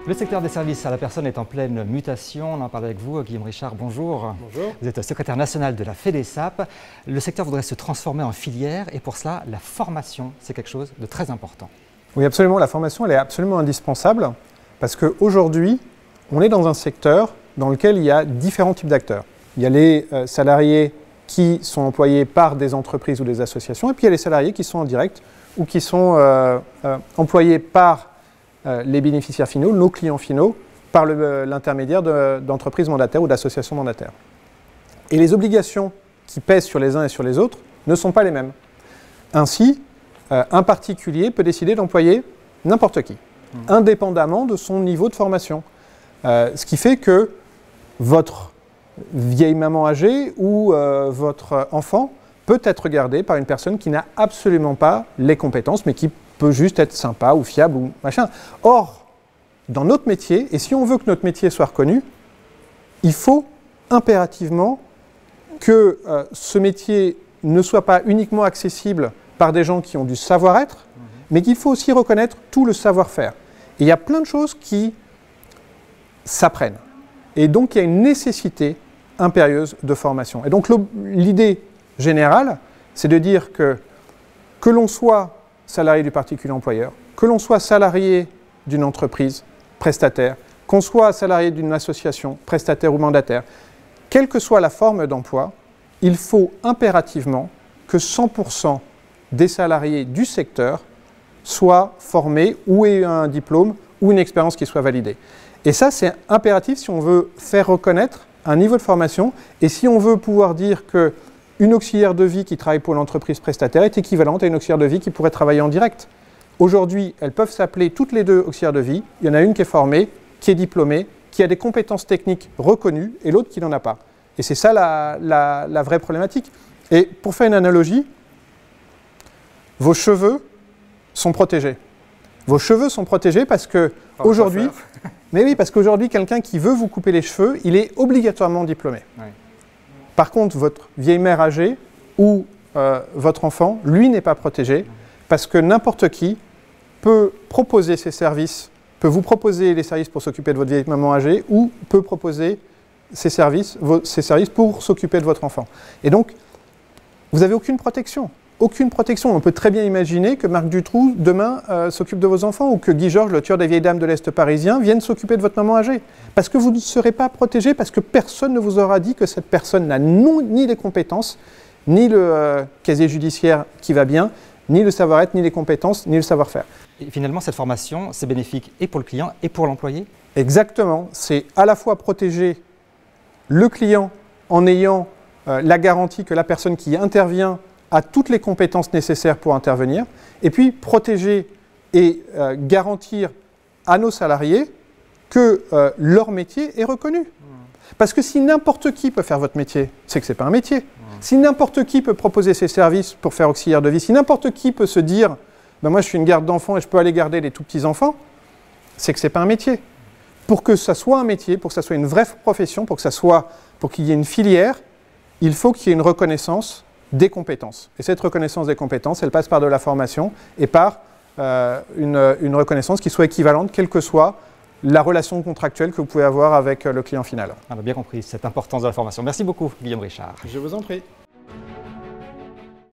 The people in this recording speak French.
Le secteur des services à la personne est en pleine mutation. On en parle avec vous, Guillaume Richard, bonjour. Bonjour. Vous êtes secrétaire national de la FEDESAP. Le secteur voudrait se transformer en filière et pour cela, la formation, c'est quelque chose de très important. Oui, absolument. La formation, elle est absolument indispensable parce qu'aujourd'hui, on est dans un secteur dans lequel il y a différents types d'acteurs. Il y a les salariés qui sont employés par des entreprises ou des associations et puis il y a les salariés qui sont en direct ou qui sont employés par les bénéficiaires finaux, nos clients finaux, par l'intermédiaire d'entreprises mandataires ou d'associations mandataires. Et les obligations qui pèsent sur les uns et sur les autres ne sont pas les mêmes. Ainsi, un particulier peut décider d'employer n'importe qui, indépendamment de son niveau de formation. Ce qui fait que votre vieille maman âgée ou votre enfant peut être gardé par une personne qui n'a absolument pas les compétences, mais qui peut juste être sympa ou fiable ou machin. Or, dans notre métier, et si on veut que notre métier soit reconnu, il faut impérativement que ce métier ne soit pas uniquement accessible par des gens qui ont du savoir-être, mais qu'il faut aussi reconnaître tout le savoir-faire. Et il y a plein de choses qui s'apprennent. Et donc, il y a une nécessité impérieuse de formation. Et donc, l'idée générale, c'est de dire que l'on soit salarié du particulier employeur, que l'on soit salarié d'une entreprise prestataire, qu'on soit salarié d'une association prestataire ou mandataire, quelle que soit la forme d'emploi, il faut impérativement que 100% des salariés du secteur soient formés ou aient un diplôme ou une expérience qui soit validée. Et ça, c'est impératif si on veut faire reconnaître un niveau de formation et si on veut pouvoir dire qu'une auxiliaire de vie qui travaille pour l'entreprise prestataire est équivalente à une auxiliaire de vie qui pourrait travailler en direct. Aujourd'hui, elles peuvent s'appeler toutes les deux auxiliaires de vie. Il y en a une qui est formée, qui est diplômée, qui a des compétences techniques reconnues et l'autre qui n'en a pas. Et c'est ça la vraie problématique. Et pour faire une analogie, vos cheveux sont protégés. Vos cheveux sont protégés parce que aujourd'hui, mais oui, parce qu'aujourd'hui, quelqu'un qui veut vous couper les cheveux, il est obligatoirement diplômé. Oui. Par contre, votre vieille mère âgée ou votre enfant, lui, n'est pas protégé parce que n'importe qui peut proposer ses services, peut vous proposer les services pour s'occuper de votre vieille maman âgée ou peut proposer ses services pour s'occuper de votre enfant. Et donc, vous n'avez aucune protection. Aucune protection. On peut très bien imaginer que Marc Dutroux, demain, s'occupe de vos enfants ou que Guy Georges, le tueur des vieilles dames de l'Est parisien, vienne s'occuper de votre maman âgée. Parce que vous ne serez pas protégé, parce que personne ne vous aura dit que cette personne n'a ni les compétences, ni le casier judiciaire qui va bien, ni le savoir-être, ni les compétences, ni le savoir-faire. Et finalement, cette formation, c'est bénéfique et pour le client et pour l'employé? Exactement. C'est à la fois protéger le client en ayant la garantie que la personne qui intervient a toutes les compétences nécessaires pour intervenir, et puis protéger et garantir à nos salariés que leur métier est reconnu. Parce que si n'importe qui peut faire votre métier, c'est que ce n'est pas un métier. Si n'importe qui peut proposer ses services pour faire auxiliaire de vie, si n'importe qui peut se dire ben moi je suis une garde d'enfants et je peux aller garder les tout petits enfants, c'est que ce n'est pas un métier. Pour que ça soit un métier, pour que ça soit une vraie profession, pour qu'il y ait une filière, il faut qu'il y ait une reconnaissance des compétences. Et cette reconnaissance des compétences, elle passe par de la formation et par une reconnaissance qui soit équivalente, quelle que soit la relation contractuelle que vous pouvez avoir avec le client final. On a bien compris cette importance de la formation. Merci beaucoup, Guillaume Richard. Je vous en prie.